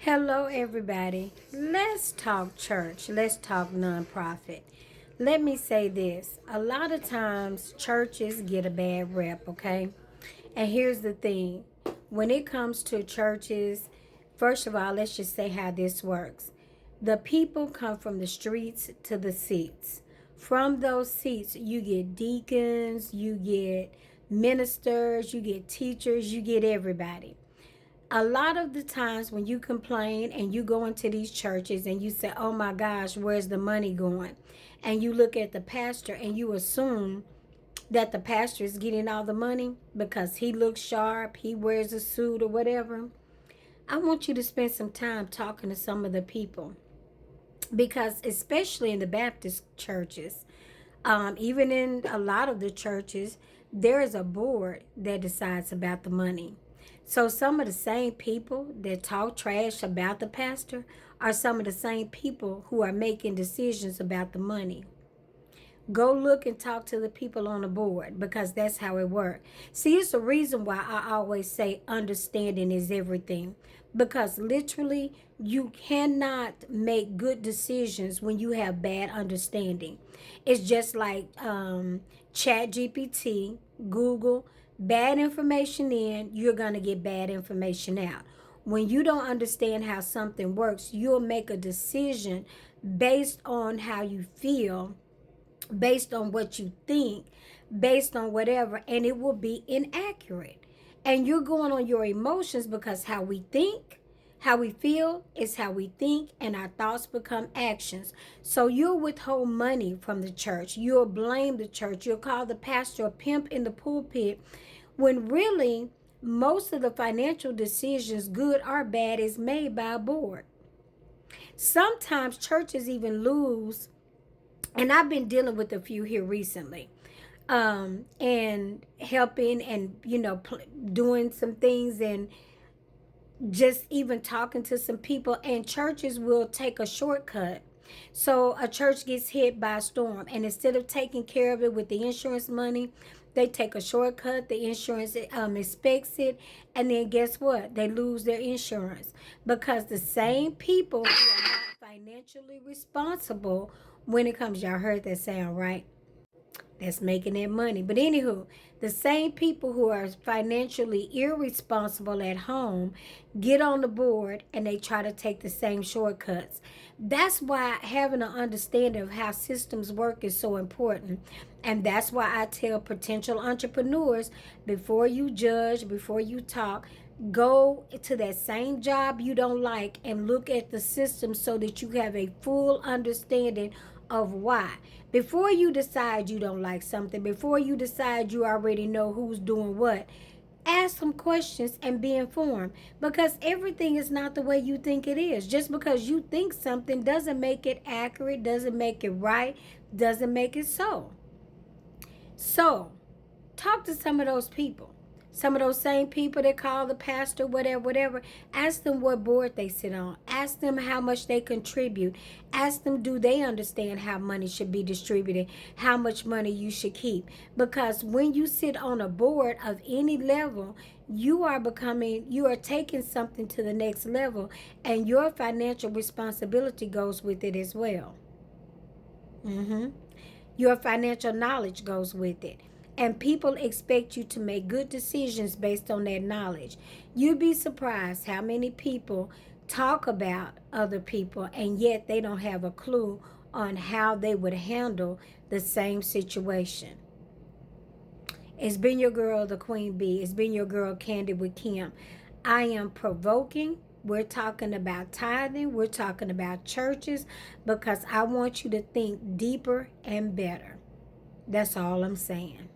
Hello, everybody. Let's talk church. Let's talk nonprofit. Let me say this. A lot of times, churches get a bad rep, okay? And here's the thing when it comes to churches, first of all, let's just say how this works. The people come from the streets to the seats. From those seats, you get deacons, you get ministers, you get teachers, you get everybody. A lot of the times when you complain and you go into these churches and you say, oh my gosh, where's the money going? And you look at the pastor and you assume that the pastor is getting all the money because he looks sharp, he wears a suit or whatever. I want you to spend some time talking to some of the people because, especially in the Baptist churches, even in a lot of the churches, there is a board that decides about the money. So some of the same people that talk trash about the pastor are some of the same people who are making decisions about the money. Go look and talk to the people on the board because that's how it works. See, it's the reason why I always say understanding is everything. Because literally, you cannot make good decisions when you have bad understanding. It's just like Chat GPT, Google, bad information in, you're going to get bad information out. When you don't understand how something works, you'll make a decision based on how you feel, based on what you think, based on whatever, and it will be inaccurate. And you're going on your emotions because how we think, how we feel is how we think, and our thoughts become actions. So you'll withhold money from the church. You'll blame the church. You'll call the pastor a pimp in the pulpit when really most of the financial decisions, good or bad, is made by a board. Sometimes churches even lose, and I've been dealing with a few here recently, and helping and doing some things and just even talking to some people, and churches will take a shortcut. So a church gets hit by a storm, and instead of taking care of it with the insurance money, they take a shortcut. The insurance expects it, and then guess what? They lose their insurance because the same people who are not financially responsible when it comes, y'all heard that sound, right? That's making that money. But anywho, the same people who are financially irresponsible at home get on the board and they try to take the same shortcuts. That's why having an understanding of how systems work is so important. And that's why I tell potential entrepreneurs, before you judge, before you talk, go to that same job you don't like and look at the system so that you have a full understanding of why. Before you decide you don't like something, before you decide you already know who's doing what, ask some questions and be informed, because everything is not the way you think it is. Just because you think something doesn't make it accurate, doesn't make it right, doesn't make it so. So, talk to some of those people. Some of those same people that call the pastor, whatever. Ask them what board they sit on. Ask them how much they contribute. Ask them, do they understand how money should be distributed, how much money you should keep. Because when you sit on a board of any level, you are taking something to the next level, and your financial responsibility goes with it as well. Your financial knowledge goes with it. And people expect you to make good decisions based on that knowledge. You'd be surprised how many people talk about other people and yet they don't have a clue on how they would handle the same situation. It's been your girl, the Queen Bee. It's been your girl, Candy with Kim. I am provoking. We're talking about tithing. We're talking about churches because I want you to think deeper and better. That's all I'm saying.